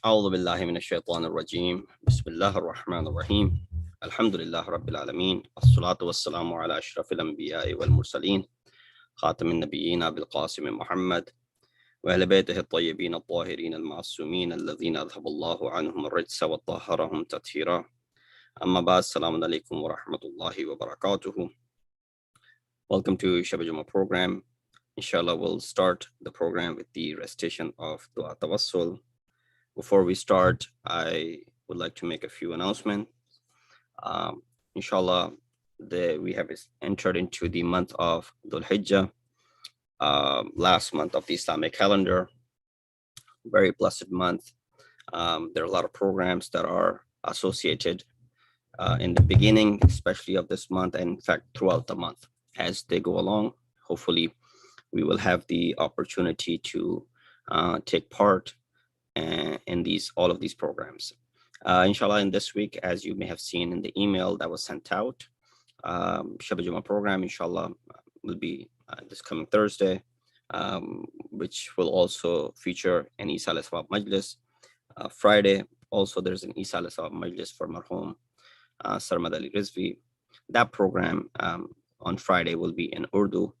أعوذ بالله من الشيطان الرجيم بسم الله الرحمن الرحيم الحمد لله رب العالمين الصلاة والسلام على أشرف الأنبياء والمرسلين خاتم النبيين بالقاسم محمد وأهل بيته الطيبين الطاهرين المعصومين الذين أذهب الله عنهم الرجس وطهرهم تطهيرا أما بعد السلام عليكم ورحمة الله وبركاته. Welcome to Shab Jummah program. Inshallah, we'll start the program with the recitation of Dua Tawassul. Before we start, I would like to make a few announcements. Inshallah, we have entered into the month of Dhul Hijjah, last month of the Islamic calendar. Very blessed month. There are a lot of programs that are associated in the beginning, especially of this month, and in fact, throughout the month. As they go along, hopefully, we will have the opportunity to take part in all of these programs. Inshallah, in this week, as you may have seen in the email that was sent out, Shab Jummah program, inshallah, will be this coming Thursday, which will also feature an Isa al-Sawab Majlis. Friday, also there's an Isa al-Sawab Majlis for Marhum Sarmad Ali Rizvi. That program on Friday will be in Urdu.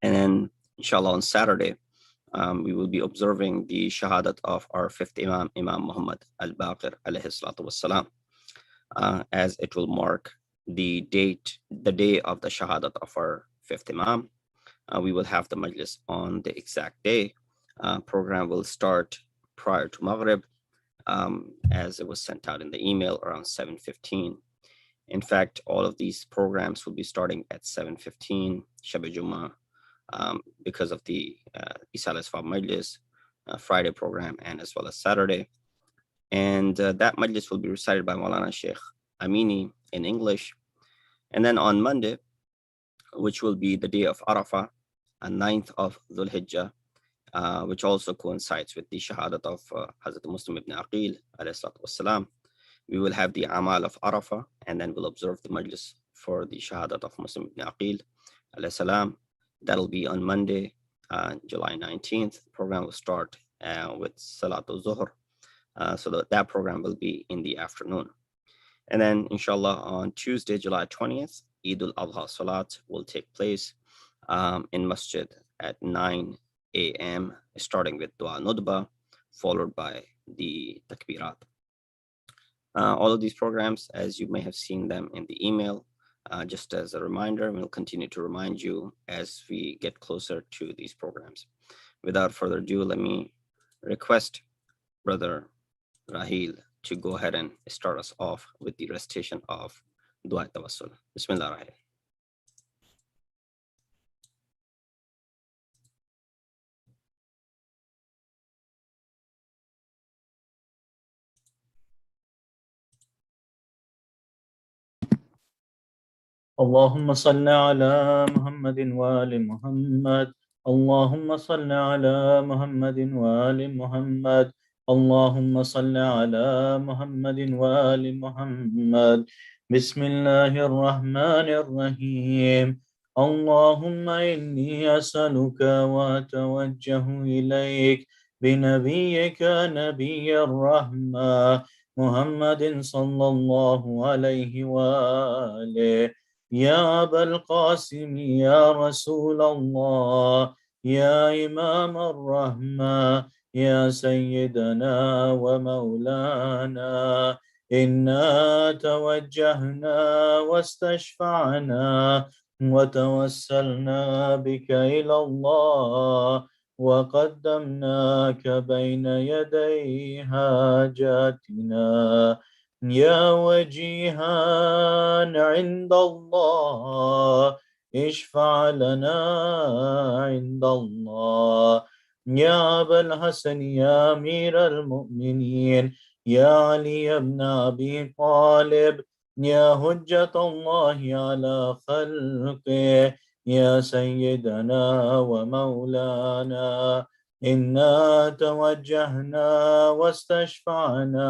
And then, inshallah, on Saturday, we will be observing the Shahadat of our fifth Imam, Imam Muhammad al-Baqir alayhi salatu wassalam, as it will mark the day of the Shahadat of our fifth Imam. We will have the Majlis on the exact day. Program will start prior to Maghrib, as it was sent out in the email around 7:15. In fact, all of these programs will be starting at 7:15, Shab Jummah, because of the Isa al-Sawab Majlis Friday program and as well as Saturday. And that Majlis will be recited by Maulana Sheikh Amini in English. And then on Monday, which will be the day of Arafah, 9th of Dhul Hijjah, which also coincides with the Shahadat of Hazrat Muslim ibn Aqil alayhi salatu wassalam, we will have the Amal of Arafah, and then we'll observe the Majlis for the Shahadat of Muslim ibn Aqil alayhi salam. That'll be on Monday, July 19th. The program will start with Salatul Zuhr. So that program will be in the afternoon. And then, inshallah, on Tuesday, July 20th, Eid al-Adha Salat will take place in Masjid at 9 a.m., starting with Dua Nudba, followed by the Takbirat. All of these programs, as you may have seen them in the email, just as a reminder, we'll continue to remind you as we get closer to these programs. Without further ado, let me request Brother Rahil to go ahead and start us off with the recitation of Dua Tawassul. Bismillah Rahil. اللهم صل على محمد وآل محمد. اللهم صل على محمد وآل محمد. اللهم صل على محمد وآل محمد. بسم الله الرحمن الرحيم. اللهم إني أسألك وأتوجه إليك بنبيك نبي الرحمة محمد صلى الله عليه وآله. يا أبا القاسم يا رسول الله يا إمام الرحمة يا سيدنا ومولانا إنا توجهنا واستشفعنا وتوسلنا بك إلى الله وقدمناك بين يدي حاجاتنا يا وجيها عند الله اشفع لنا عند الله. يا أبا الحسن يا أمير المؤمنين يا علي بن أبي طالب يا حجة الله على خلقه يا سيدنا ومولانا إنا توجهنا واستشفعنا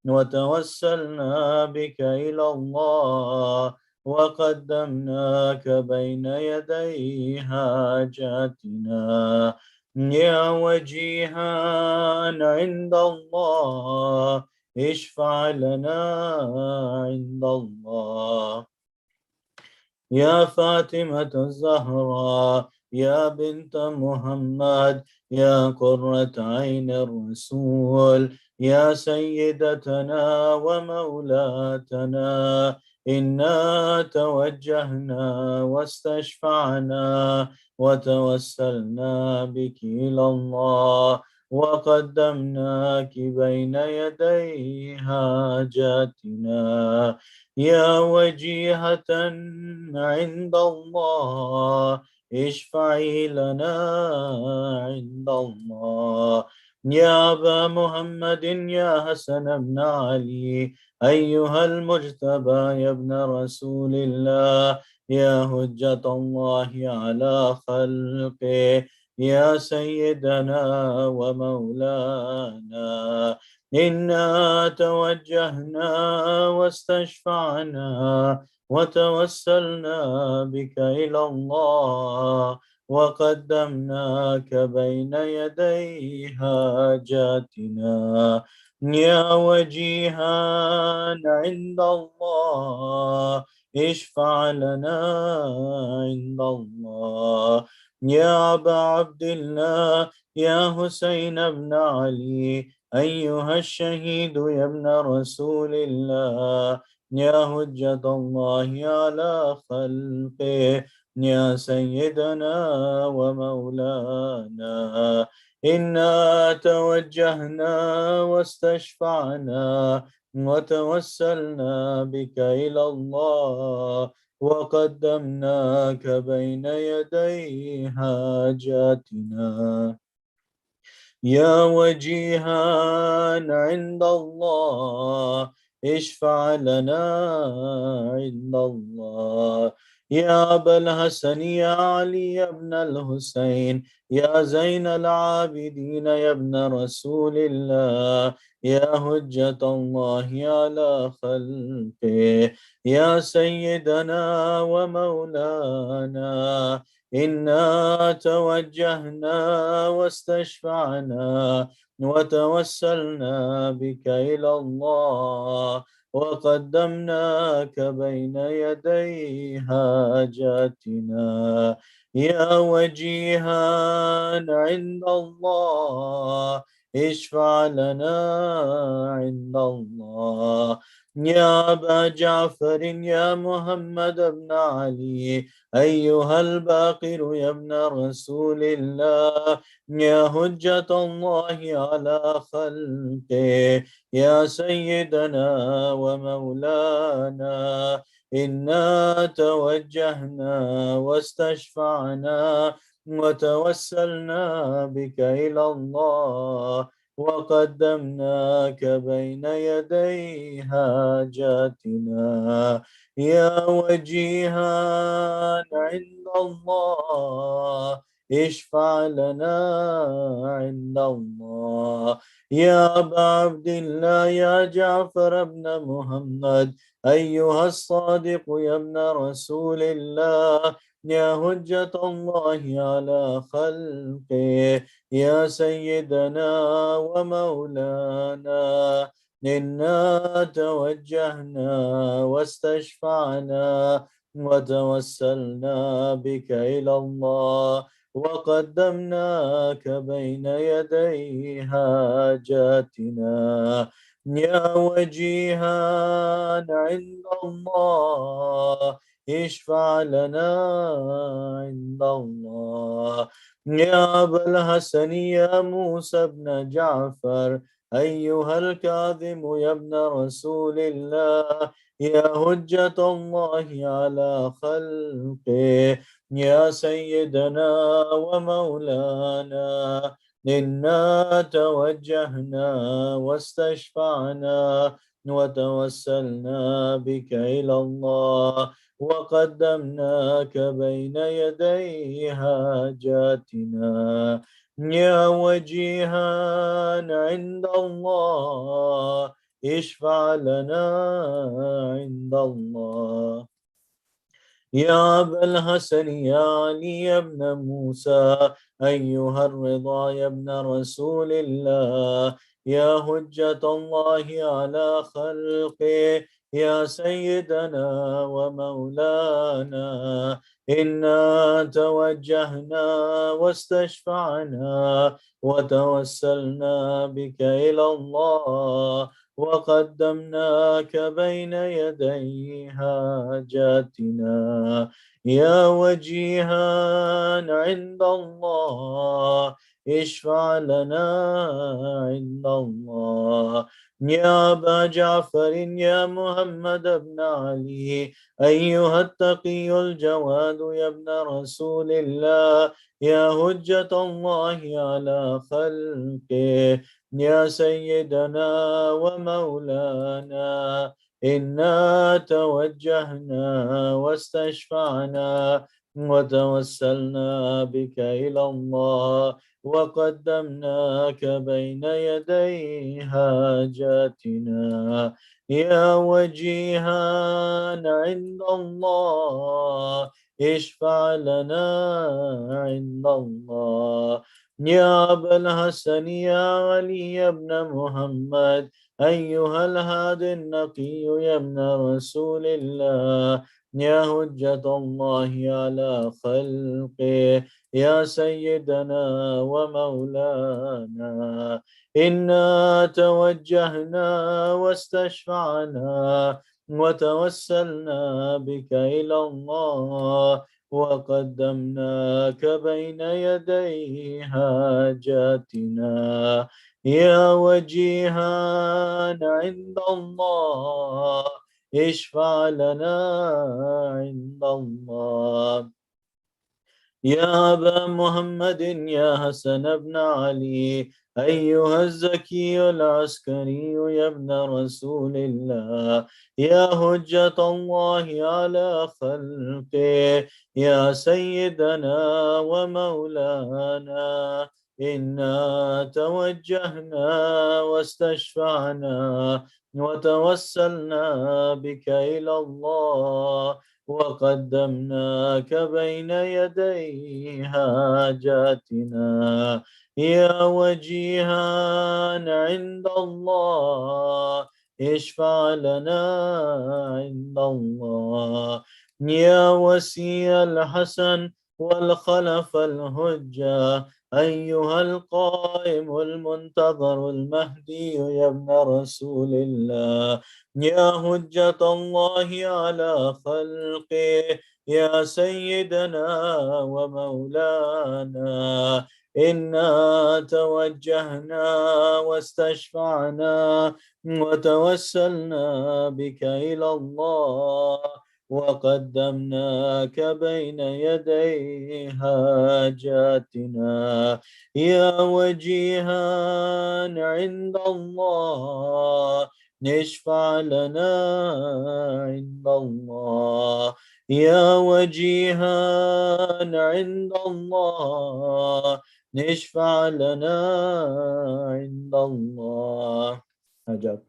وتوسلنا بك إلى الله وقدمناك بين يدي حاجاتنا يا وجيها عند الله اشفع لنا عند الله. يا فاطمة الزهراء يا بنت محمد يا قرة عين الرسول يا سيدتنا ومولاتنا، إنا توجهنا واستشفعنا وتوسلنا بك إلى الله وقدمناك بين يدي حاجاتنا. يا وجيهة عند الله اشفعي لنا عند الله. يا أبا محمد يا حسن بن علي أيها المجتبى يا ابن رسول الله يا حجة الله على خلقه يا سيدنا ومولانا، إنا توجهنا واستشفعنا وتوسلنا بك إلى الله وقدمناك بين يدي حاجاتنا. يا وجيها عند الله اشفع لنا عند الله. يا أبا عبد الله يا حسين بن علي أيها الشهيد يا ابن رسول الله يا حجة الله على خلقه يا سيدنا ومولانا، إنا توجهنا واستشفعنا وتوسلنا بك إلى الله وقدمناك بين يدي حاجاتنا. يا وجيها عند الله اشفع لنا عند الله. يا أبا الحسن يا علي يا ابن الحسين يا زين العابدين يا ابن رسول الله يا حجة الله على خلقه يا سيدنا ومولانا، إنا توجهنا واستشفعنا وتوسلنا بك إلى الله وقدمناك بين يدي حاجاتنا. يا وجيها عند الله اشفع لنا عند الله. يا أبا جعفر يا محمد بن علي أيها الباقر يا ابن رسول الله يا حجة الله على خلقه يا سيدنا ومولانا، إنا توجهنا واستشفعنا وتوسلنا بك إلى الله وقدمناك بين يدي حاجاتنا. يا وجيها عند الله اشفع لنا عند الله. يا أبا عبد الله يا جعفر بن محمد أيها الصادق يا ابن رسول الله يا حجة الله على خلقه يا سيدنا ومولانا، إنا توجهنا واستشفعنا وتوسلنا بك إلى الله وقدمناك بين يدي حاجاتنا. يا وجيها عند الله اشفع لنا عند الله. يا أبا الحسن يا موسى بن جعفر أيها الكاظم يا ابن رسول الله يا حجة الله على خلقه يا سيدنا ومولانا، إنا توجهنا واستشفعنا وتوسلنا بك إلى الله وقدمناك بين يدي حاجاتنا. يا وجيها عند الله اشفع لنا عند الله. يا أبا الحسن يا علي بن موسى أيها الرضا يا ابن رسول الله يا حجة الله على خلقه يا سيدنا ومولانا إنا توجهنا واستشفعنا وتوسلنا بك إلى الله وقدمناك بين يدي حاجاتنا يا وجيها عند الله اشفع لنا عند الله يا أبا جعفر يا محمد بن علي أيها التقي الجواد يا ابن رسول الله يا حجة الله على خلقه يا سيدنا ومولانا إنا توجهنا واستشفعنا وتوسلنا بك إلى الله وقدمناك بين يدي حاجاتنا يا وجيها عند الله اشفع لنا عند الله يا أبا الحسن يا علي بن محمد أيها الهادي النقي يا ابن رسول الله يا حجة الله على خلقه يا سيدنا ومولانا إنا توجهنا واستشفعنا وتوسلنا بك إلى الله وقدمناك بين يدي حاجاتنا يا وجيها عند الله اشفع لنا عند الله يا أبا محمد يا حسن بن علي أيها الزكي العسكري يا ابن رسول الله يا حجة الله على خلقه يا سيدنا ومولانا إنا توجهنا واستشفعنا وتوسلنا بك إلى الله وقدمناك بين يدي حاجاتنا يا وجيها عند الله اشفع لنا عند الله يا وسيء الحسن والخلف الهجة أيها القائم المنتظر المهدي يا ابن رسول الله يا حجة الله على خلقه يا سيدنا ومولانا إنا توجهنا واستشفعنا وتوسلنا بك إلى الله وقدمناك بين يدي حاجاتنا يا وجيها عند الله اشفع لنا عند الله يا وجيها عند الله اشفع لنا عند الله عجب.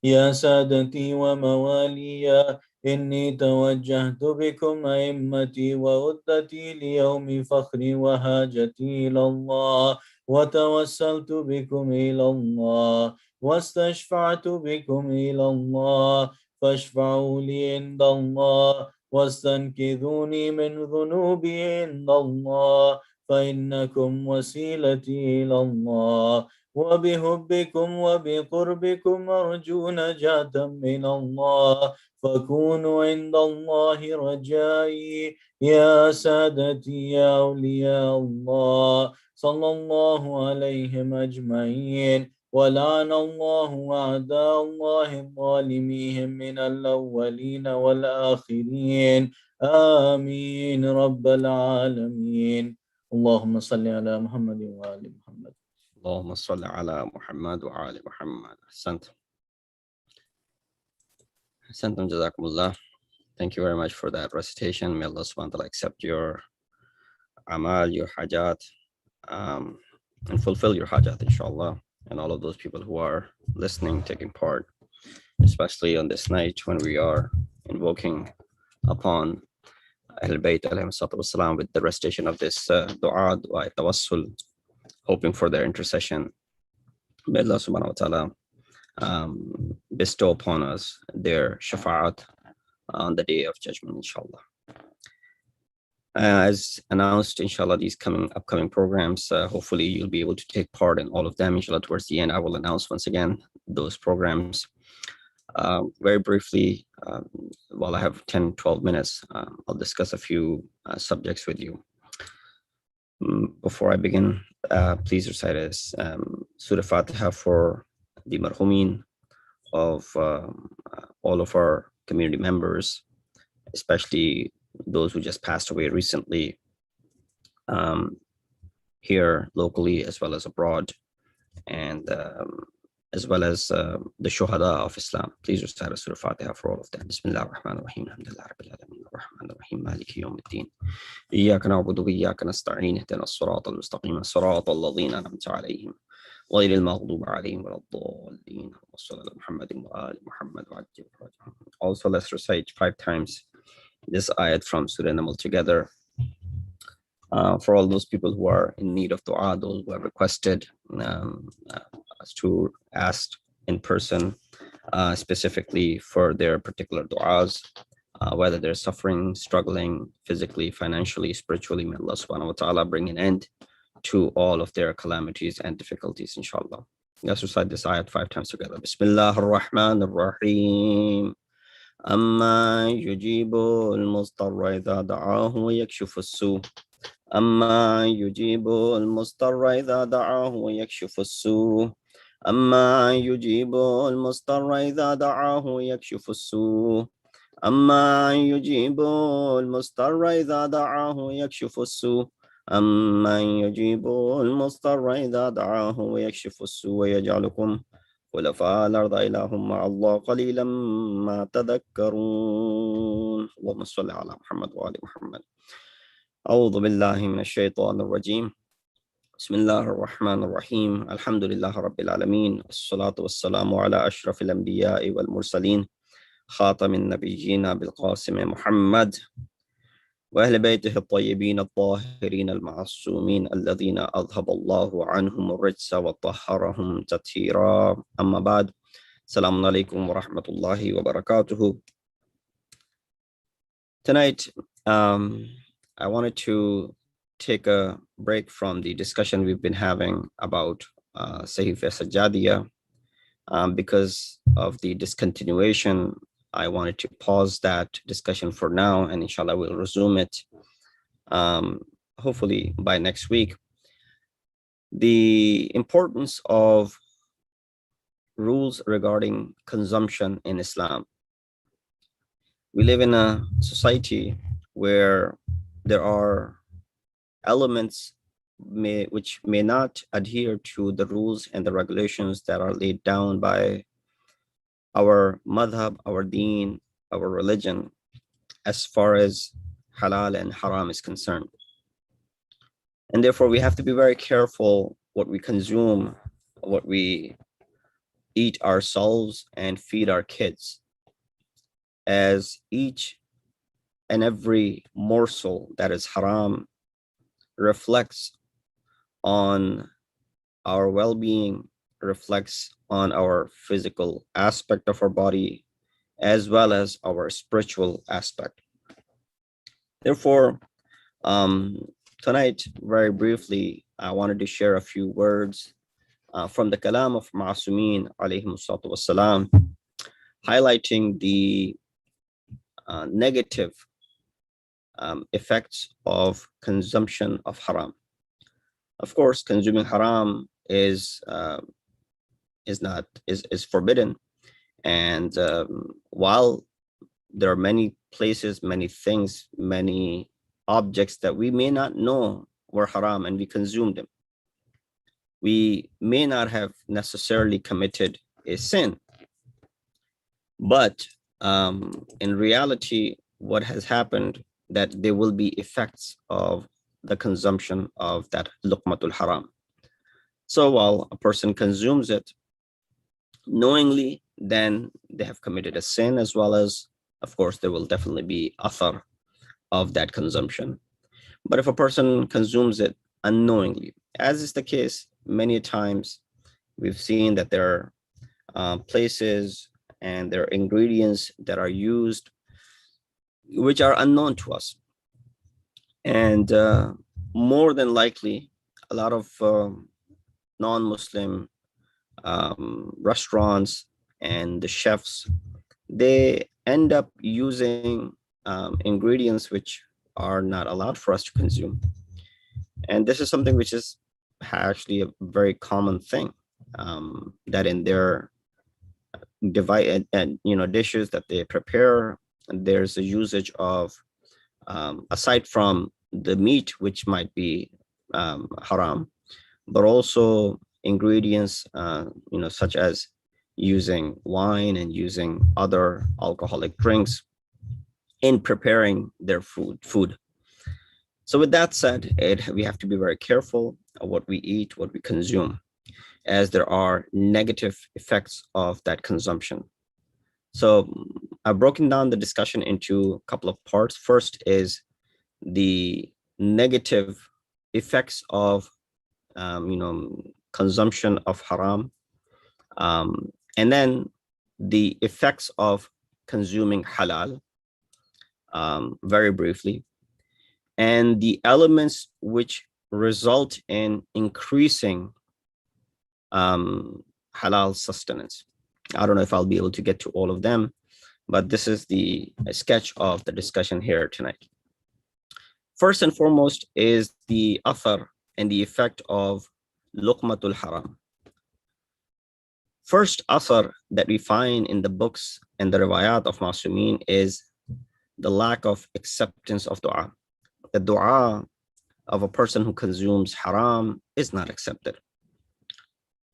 يا سادتي وموالي إني توجهت بكم أئمتي وعدتي ليوم فخري وهاجتي إلى الله وتوسلت بكم إلى الله واستشفعت بكم إلى الله فاشفعوا لي عند الله واستنقذوني من ذنوبي عند الله فإنكم وسيلتي إلى الله وبحبكم وبقربكم أرجو نجاة من الله فكونوا عند الله رجائي يا سادتي يا أولياء الله صلى الله عليهم أجمعين ولعن الله أعداء الله الظالمين من الأولين والآخرين آمين رب العالمين اللهم صل على محمد وآل محمد. اللهم صل على محمد وآل محمد. أحسنتم جزاكم الله. Thank you very much for that recitation. May Allah subhanahu wa ta'ala accept your amal, your hajat, and fulfill your hajat, inshallah. And all of those people who are listening, taking part, especially on this night when we are invoking upon Ahl Bayt alayhim salatu wassalam with the recitation of this dua Tawassul, hoping for their intercession. May Allah subhanahu wa ta'ala bestow upon us their shafa'at on the day of judgment, inshallah. As announced, inshallah, these upcoming programs, hopefully you'll be able to take part in all of them. Inshallah, towards the end, I will announce once again those programs. Very briefly, while I have 10-12 minutes, I'll discuss a few subjects with you. Before I begin, please recite as Surah Fatiha for the marhumin of all of our community members, especially those who just passed away recently, here locally as well as abroad, and as well as the Shuhada of Islam. Please recite Surah Fatiha for all of them. Bismillah ar-Rahman ar-Rahim. Alhamdulillah Rabbil Alamin. Ar-Rahman ar-Rahim. Maliki yawmiddin. Iyyaka na'budu wa iyyaka nasta'in. Ihdina as-sirata al-mustaqim. Sirata alladhina an'amta alayhim. غير المغضوب عليهم ولا الضالين. وصلى على محمد وآل محمد وعجل. Also, let's recite 5 times this ayat from Surah Naml together. For all those people who are in need of dua, those who have requested us to ask in person, specifically for their particular du'as, whether they're suffering, struggling physically, financially, spiritually, may Allah subhanahu wa ta'ala bring an end to all of their calamities and difficulties, inshallah. Let's recite this ayat 5 times together. Bismillah ar-Rahman ar-Rahim. أما يجيب المضطر إذا دعاه ويكشف السوء أما يجيب المضطر إذا دعاه ويكشف السوء أما يجيب المضطر إذا دعاه ويكشف السوء أما يجيب المضطر إذا دعاه ويكشف السوء أما يجيب المضطر إذا دعاه ويكشف السوء ويجعلكم خلفاء الأرض إله مع الله قليلا ما تذكرون اللهم صل على محمد وآل محمد. أعوذ بالله من الشيطان الرجيم. بسم الله الرحمن الرحيم. الحمد لله رب العالمين والصلاة والسلام على أشرف الأنبياء والمرسلين خاتم النبيين بالقاسم محمد وأهل بيته الطيبين الطاهرين المعصومين الذين أذهب الله عنهم الرجس وطهرهم تطهيرا. أما بعد. السلام عليكم ورحمة الله وبركاته. Tonight, I wanted to take a break from the discussion we've been having about Sahifa Sajjadiyah. Because of the discontinuation, I wanted to pause that discussion for now, and inshallah we'll resume it hopefully by next week. The importance of rules regarding consumption in Islam. We live in a society where there are elements which may not adhere to the rules and the regulations that are laid down by our madhab, our deen, our religion, as far as halal and haram is concerned. And therefore, we have to be very careful what we consume, what we eat ourselves and feed our kids, as each and every morsel that is haram reflects on our well-being, reflects on our physical aspect of our body, as well as our spiritual aspect. Therefore, tonight, very briefly, I wanted to share a few words from the kalam of Ma'asumin alayhim salatu wassalam, highlighting the negative effects of consumption of haram. Of course, consuming haram is forbidden, and while there are many places, many things, many objects that we may not know were haram and we consume them, we may not have necessarily committed a sin, but in reality, what has happened, that there will be effects of the consumption of that luqmatul haram. So while a person consumes it knowingly, then they have committed a sin, as well as, of course, there will definitely be athar of that consumption. But if a person consumes it unknowingly, as is the case many times, we've seen that there are places and there are ingredients that are used which are unknown to us. And more than likely, a lot of non-Muslim restaurants and the chefs, they end up using ingredients which are not allowed for us to consume. And this is something which is actually a very common thing, that in their divide and dishes that they prepare, there's a usage of, aside from the meat which might be haram, but also ingredients such as using wine and using other alcoholic drinks in preparing their food. So with that said, we have to be very careful of what we eat, what we consume, as there are negative effects of that consumption. So I've broken down the discussion into a couple of parts. First is the negative effects of consumption of haram, and then the effects of consuming halal, very briefly, and the elements which result in increasing halal sustenance. I don't know if I'll be able to get to all of them, but this is the sketch of the discussion here tonight. First and foremost is the athar and the effect of luqmatul haram. First athar that we find in the books and the riwayat of Masumin is the lack of acceptance of dua. The dua of a person who consumes haram is not accepted.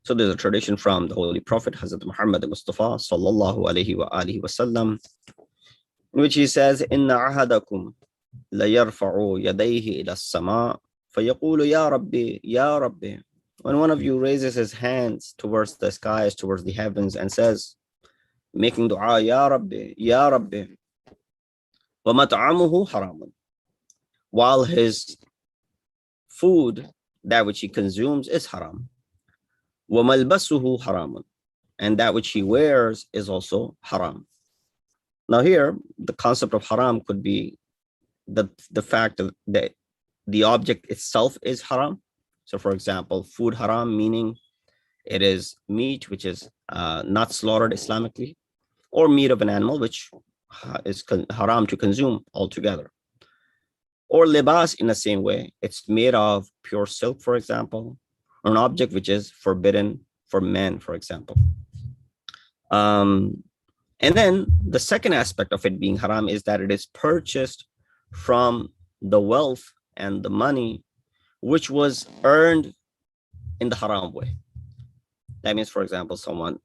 So there's a tradition from the Holy Prophet, Hazrat Muhammad Mustafa sallallahu alaihi wa alihi wasallam, in which he says, "Inna ahadakum la yarfa'u yadayhi ila as-sama' fayaqulu ya Rabbi, ya Rabbi." When one of you raises his hands towards the skies, towards the heavens, and says, making dua, ya Rabbi, ya Rabbi, wa mat'amuhu haramun, while his food, that which he consumes, is haram. وَمَلْبَسُهُ حَرَامٌ, and that which he wears is also haram. Now here, the concept of haram could be the fact that the object itself is haram. So for example, food haram, meaning it is meat which is not slaughtered Islamically, or meat of an animal which is haram to consume altogether. Or libas, in the same way, it's made of pure silk, for example, or an object which is forbidden for men, for example. And then the second aspect of it being haram is that it is purchased from the wealth and the money which was earned in the haram way. That means, for example, someone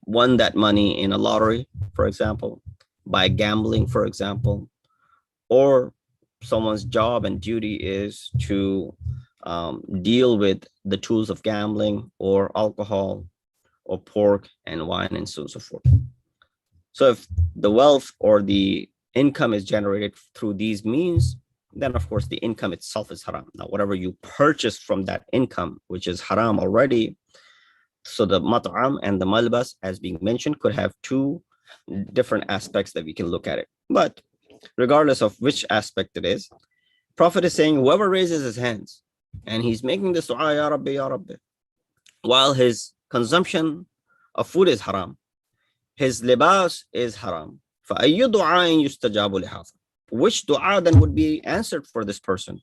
won that money in a lottery, for example, by gambling, for example, or someone's job and duty is to deal with the tools of gambling or alcohol or pork and wine and so on and so forth. So if the wealth or the income is generated through these means, then of course the income itself is haram. Now, whatever you purchase from that income, which is haram already, so the mat'am and the malbas, as being mentioned, could have two different aspects that we can look at it. But regardless of which aspect it is, Prophet is saying, whoever raises his hands and he's making this dua, ya Rabbi, ya Rabbi, while his consumption of food is haram, his libas is haram, فَأَيُّ دُعَاءٍ يُسْتَجَابُ لِهَذَا, which dua then would be answered for this person?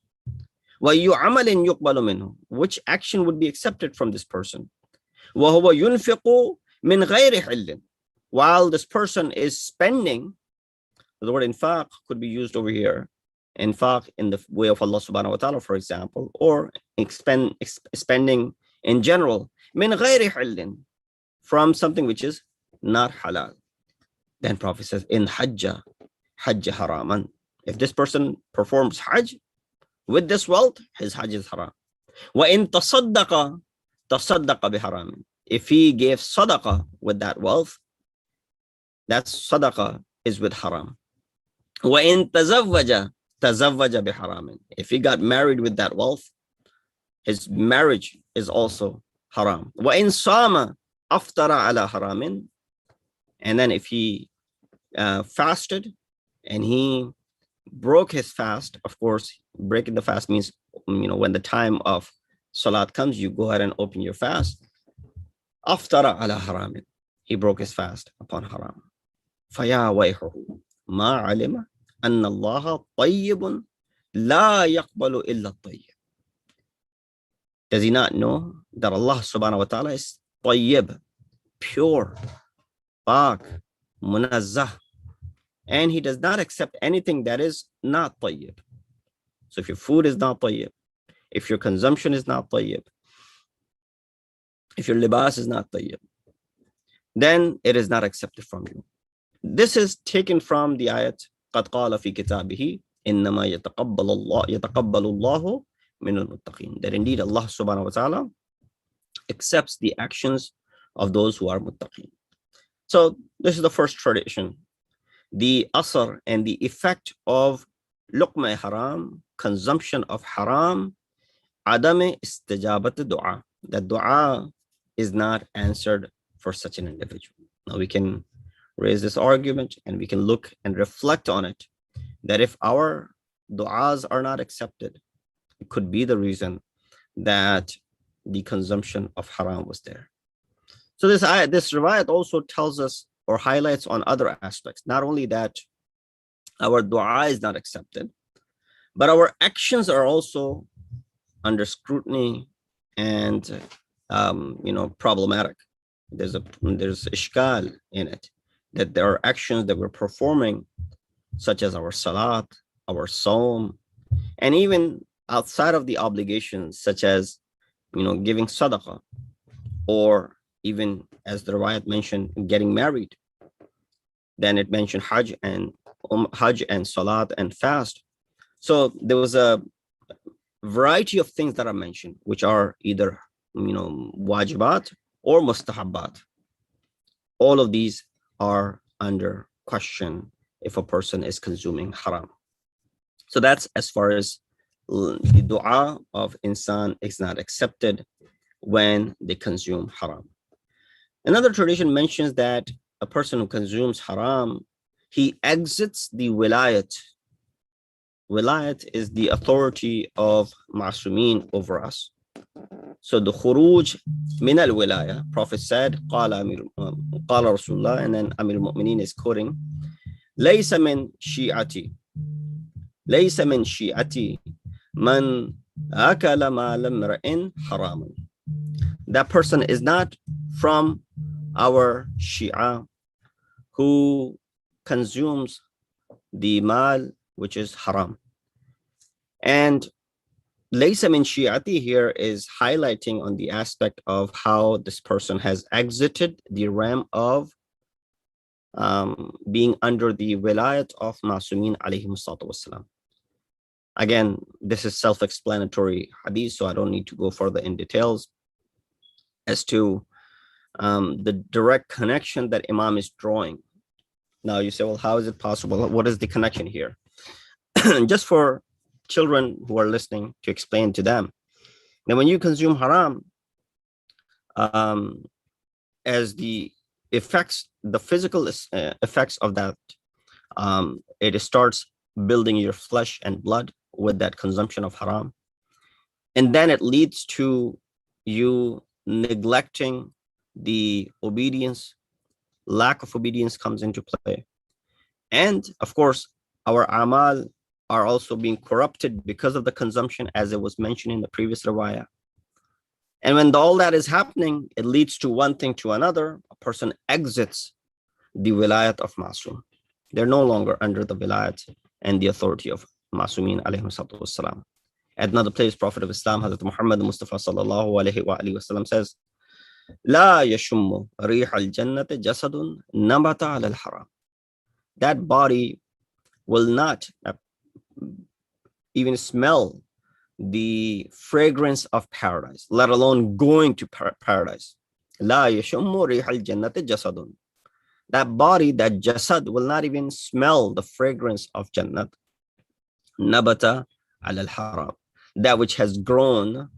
وَأَيُّ عَمَلٍ يُقْبَلُ مِنْهُ, which action would be accepted from this person? وَهُوَ يُنْفِقُ مِنْ غَيْرِ حِلٍّ, while this person is spending. The word infaq could be used over here, infaq in the way of Allah subhanahu wa ta'ala, for example, or spending in general, min ghayri halin, from something which is not halal. Then Prophet says, in hajja haraman. If this person performs hajj with this wealth, his hajj is haram. Wa in tasaddaqa biharamin. If he gave sadaqah with that wealth, that sadaqah is with haram. Wa in tazawwaja biharamin. If he got married with that wealth, his marriage is also haram. Wa in sama aftara ala haramin. And then if he fasted and he broke his fast, of course, breaking the fast means, when the time of salat comes, you go ahead and open your fast. Aftara ala haramin. He broke his fast upon haram. Faya wayhuhu ma alima anna Allah tayyibun la yaqbalu illa tayyib. Does he not know that Allah subhanahu wa ta'ala is tayyib, pure, pak, munazzah, and he does not accept anything that is not tayyib. So if your food is not tayyib, if your consumption is not tayyib, if your libas is not tayyib, then it is not accepted from you. This is taken from the ayat قَدْ قَالَ فِي كِتَابِهِ إِنَّمَا يَتَقَبَّلُ اللَّهُ مِنَ الْمُتَّقِينَ. That indeed Allah subhanahu wa ta'ala accepts the actions of those who are muttaqeen. So this is the first tradition. The asr and the effect of luqma haram, consumption of haram, adame istijabat dua. That dua is not answered for such an individual. Now we can raise this argument and we can look and reflect on it, that if our du'as are not accepted, it could be the reason that the consumption of haram was there. So this riwayat also tells us or highlights on other aspects, not only that our dua is not accepted, but our actions are also under scrutiny and problematic. There's ishkal in it, that there are actions that we're performing, such as our salat, our sawm, and even outside of the obligations, such as giving sadaqah, or even as the riwayat mentioned, getting married. Then it mentioned hajj and salat and fast. So there was a variety of things that are mentioned, which are either wajibat or mustahabbat. All of these are under question if a person is consuming haram. So that's as far as the dua of insan is not accepted when they consume haram. Another tradition mentions that a person who consumes haram, he exits the wilayat. Wilayat is the authority of ma'sumin over us. So the khuruj min al-wilaya, Prophet said, qala Rasulullah, and then Amir al-Mu'mineen is quoting, laysa min shi'ati man akala ma lam ra'in haraman. That person is not from our Shia who consumes the mal which is haram. And laysa min shi'ati here is highlighting on the aspect of how this person has exited the realm of being under the wilayat of Masumin alayhim salatu wassalam. Again, this is self-explanatory hadith, so I don't need to go further in details as to the direct connection that Imam is drawing. Now you say, well, how is it possible? What is the connection here? Just for children who are listening, to explain to them. Now, when you consume haram, as the effects, the physical effects of that, it starts building your flesh and blood with that consumption of haram. And then it leads to you neglecting the obedience. Lack of obedience comes into play. And of course, our amal are also being corrupted because of the consumption, as it was mentioned in the previous riwayah. And when all that is happening, it leads to one thing to another. A person exits the wilayat of Masum. They're no longer under the wilayat and the authority of Masumin alayhi salatu wassalam. At another place, Prophet of Islam, Hazrat Muhammad Mustafa sallallahu alayhi wa sallam says, La yashummu riha al-jannati jasadun nabata ala al-haram. that body will not even smell the fragrance of paradise, let alone going to paradise. لا يشم ريح الجنة جسد. That body, that jasad, will not even smell the fragrance of Jannat. Nabata al haram, that which has grown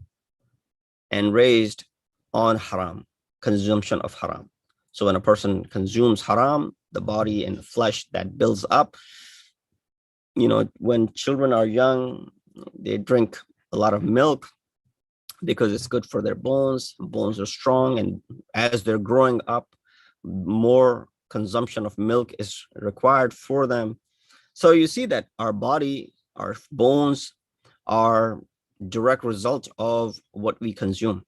and raised on haram, consumption of haram. So when a person consumes haram, the body and the flesh that builds up, when children are young, they drink a lot of milk because it's good for their bones. Bones are strong, and as they're growing up, more consumption of milk is required for them. So you see that our body, our bones are direct result of what we consume.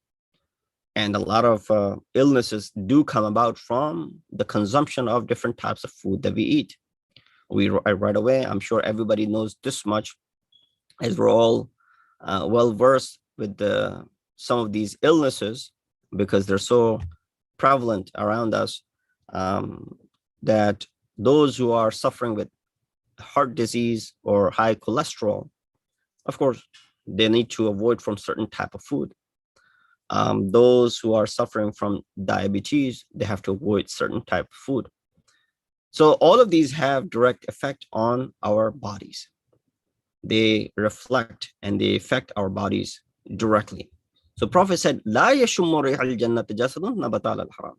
And a lot of illnesses do come about from the consumption of different types of food that we eat. Right away, I'm sure everybody knows this much, as we're all well versed with some of these illnesses because they're so prevalent around us, that those who are suffering with heart disease or high cholesterol, of course, they need to avoid from certain type of food. Those who are suffering from diabetes, they have to avoid certain type of food. So all of these have direct effect on our bodies. They reflect and they affect our bodies directly. So Prophet said, "La yashummu rihal jannati jasadun nabata al haram."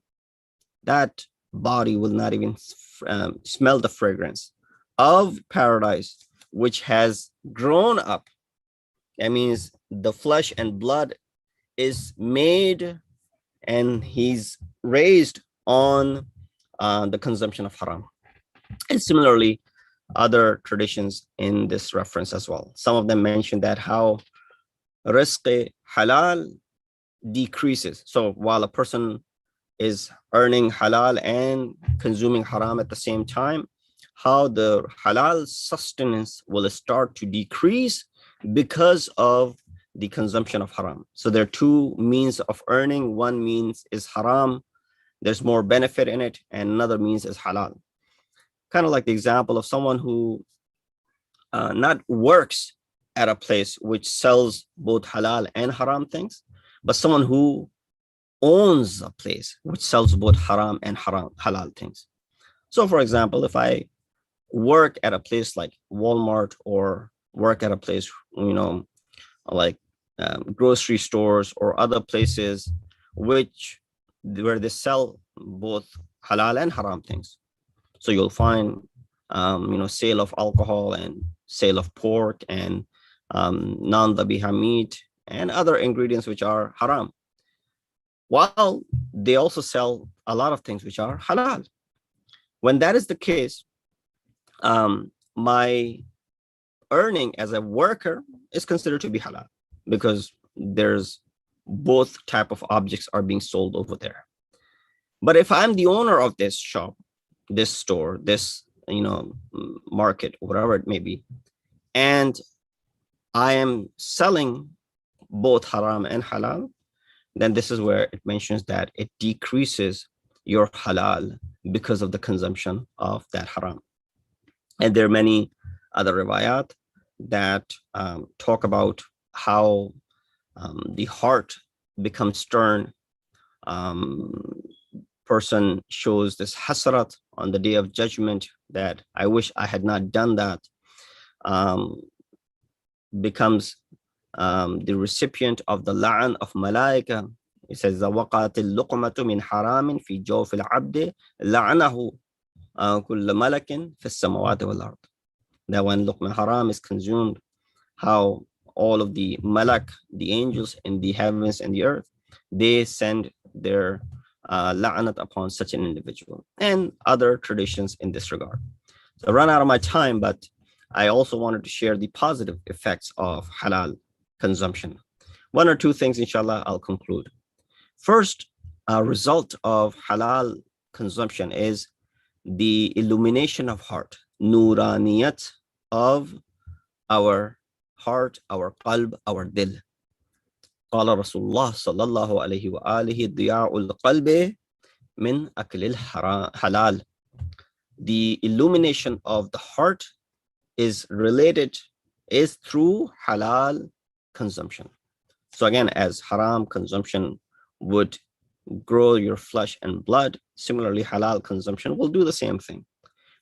That body will not even smell the fragrance of paradise, which has grown up. That means the flesh and blood is made and he's raised on the consumption of haram. And similarly, other traditions in this reference as well. Some of them mention that how rizq halal decreases. So while a person is earning halal and consuming haram at the same time, how the halal sustenance will start to decrease because of the consumption of haram. So there are two means of earning. One means is haram, there's more benefit in it, and another means is halal. Kind of like the example of someone who not works at a place which sells both halal and haram things, but someone who owns a place which sells both haram and halal things. So for example, if I work at a place like Walmart or work at a place, like grocery stores or other places where they sell both halal and haram things. So you'll find, sale of alcohol and sale of pork and non-dhabiha meat and other ingredients which are haram. While they also sell a lot of things which are halal. When that is the case, my earning as a worker is considered to be halal because there's both type of objects are being sold over there. But if I'm the owner of this shop, this store, this market, whatever it may be, and I am selling both haram and halal, then this is where it mentions that it decreases your halal because of the consumption of that haram. And there are many other riwayat that talk about how the heart becomes stern. Person shows this hasrat on the day of judgment that I wish I had not done that. Becomes the recipient of the la'an of malaika. It says, وَقَاتِ اللُّقْمَةُ مِنْ حَرَامٍ فِي جَوْفِ الْعَبْدِ لَعَنَهُ كُلَّ مَلَكٍ فِي السَّمَوَاتِ وَالْأَرْضِ. That when luqma haram is consumed, how all of the malak, the angels in the heavens and the earth, they send their la'anat upon such an individual, and other traditions in this regard. So I ran out of my time, but I also wanted to share the positive effects of halal consumption. One or two things, inshallah, I'll conclude. First, a result of halal consumption is the illumination of heart, nuraniyat of our heart, our qalb, our dil. قال رسول الله صلى الله عليه وآله ضياء القلب من أكل الحلال. the illumination of the heart is through halal consumption. So again, as haram consumption would grow your flesh and blood, similarly halal consumption will do the same thing.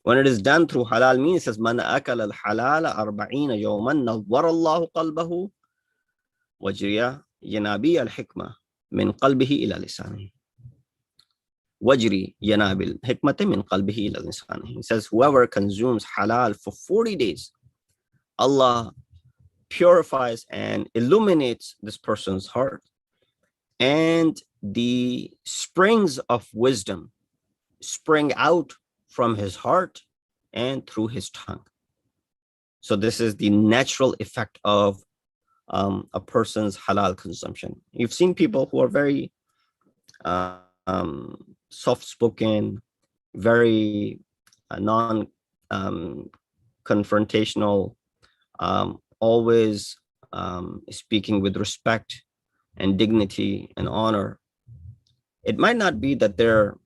When it is done through halal means, it says, Man akala al-halala arba'ina yawman nawwara Allahu qalbahu wajriya yanabi al-hikmah min qalbihi ila lisanihi. Wajri yanabil hikmata min qalbihi ila lisanihi. He says, whoever consumes halal for 40 days, Allah purifies and illuminates this person's heart, and the springs of wisdom spring out from his heart and through his tongue. So this is the natural effect of a person's halal consumption. You've seen people who are very soft-spoken, very non-confrontational, always speaking with respect and dignity and honor. It might not be that they're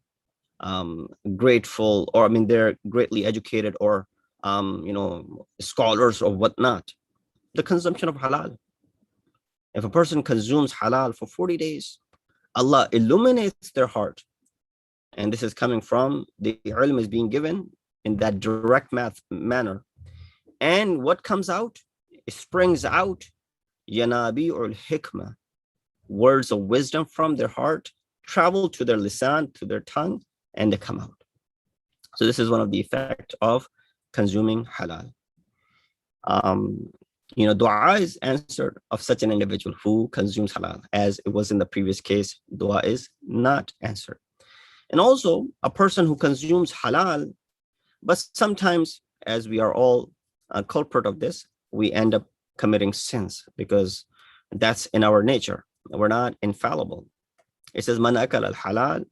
grateful, or they're greatly educated, or scholars or whatnot. The consumption of halal. If a person consumes halal for 40 days, Allah illuminates their heart, and this is coming from the ilm is being given in that direct manner. And what comes out? It springs out yanabi'ul hikmah, words of wisdom from their heart travel to their lisan, to their tongue, and they come out. So this is one of the effects of consuming halal. Dua is answered of such an individual who consumes halal. As it was in the previous case, dua is not answered. And also a person who consumes halal, but sometimes, as we are all a culprit of this, we end up committing sins, because that's in our nature. We're not infallible. It says, Man akal al halal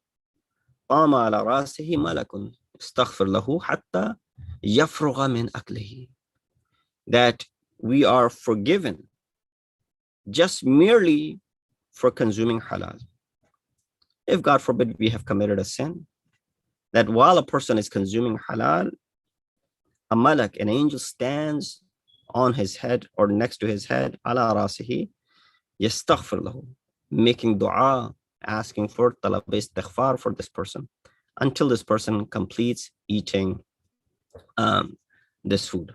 qama ala rasihi malakun istaghfir lahu hatta yafrugha min aklihi. That we are forgiven just merely for consuming halal. If, God forbid, we have committed a sin, that while a person is consuming halal, a malak, an angel, stands on his head or next to his head, ala rasihi, yastaghfir lahu, making dua, asking for talab istighfar for this person, until this person completes eating this food.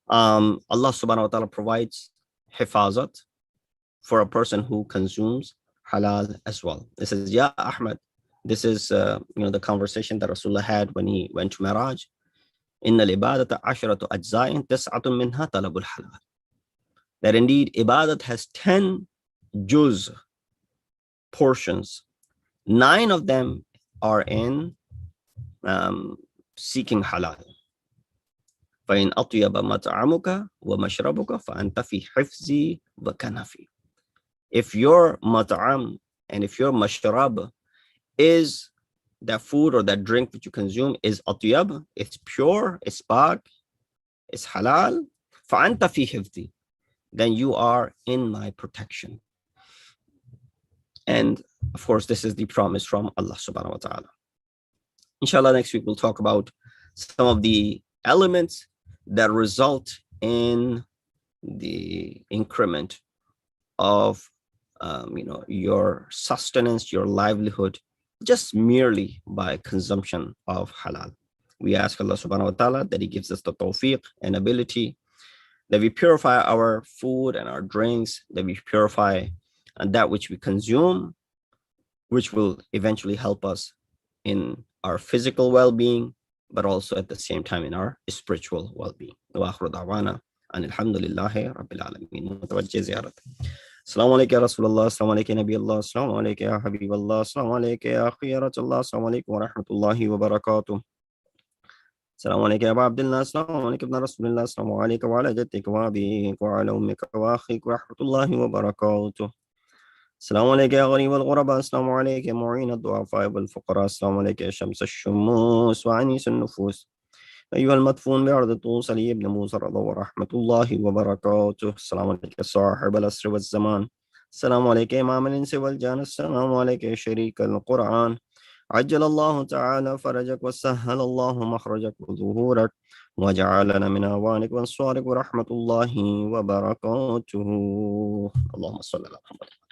Allah subhanahu wa ta'ala provides hifazat for a person who consumes halal as well. This is, Ya Ahmad, this is the conversation that Rasulullah had when he went to Miraj. Inna al-ibadata asharatu ajza'in tis'atun minha talabul halal. That indeed ibadat has 10 juz, portions. 9 of them are in seeking halal. فَإِنْ أَطْيَبَ مَطْعَمُكَ وَمَشْرَبُكَ فَأَنْتَ فِي حِفْظِي وَكَنَفِي. If your mat'am and if your mashrab is that food or that drink that you consume is atyab, it's pure, it's pak, it's halal, فَأَنْتَ فِي حِفْظِي, then you are in my protection. And of course, this is the promise from Allah subhanahu wa ta'ala. Inshallah, next week we'll talk about some of the elements that result in the increment of your sustenance, your livelihood, just merely by consumption of halal. We ask Allah subhanahu wa ta'ala that He gives us the tawfiq and ability, that we purify our food and our drinks, that we purify that which we consume, which will eventually help us in our physical well-being, but also at the same time in our spiritual well-being. Wa akhiru da'wana an alhamdulillahi rabbil alamin. Mutawajjih ziyarat. Assalamu alaikum ya Rasulullah, assalamu alaikum ya Nabi Allah, assalamu alaikum ya Habib Allah, assalamu alaikum ya Khiyaratullah, assalamu alaikum wa rahmatullahi wa barakatuh. Assalamu alaikum ya Abu Abdullah, assalamu alaikum ya Rasulullah, assalamu alaikum wa ala jaddik wa abik wa ala ummika wa akhik wa rahmatullahi wa barakatuh. السلام عليك يا غريب الغرباء، السلام عليك يا معين الضعفاء والفقراء، السلام عليك يا شمس الشموس وعنيس النفوس، أيها المدفون بأرض طوس علي ابن موسى رضا ورحمة الله وبركاته. السلام عليك يا صاحب العصر والزمان، السلام عليك يا إمام الإنس والجان، السلام عليك يا شريك القرآن، عجل الله تعالى فرجك وسهل الله مخرجك وظهورك وجعلنا من أعوانك وأنصارك ورحمة الله وبركاته. اللهم صل على محمد.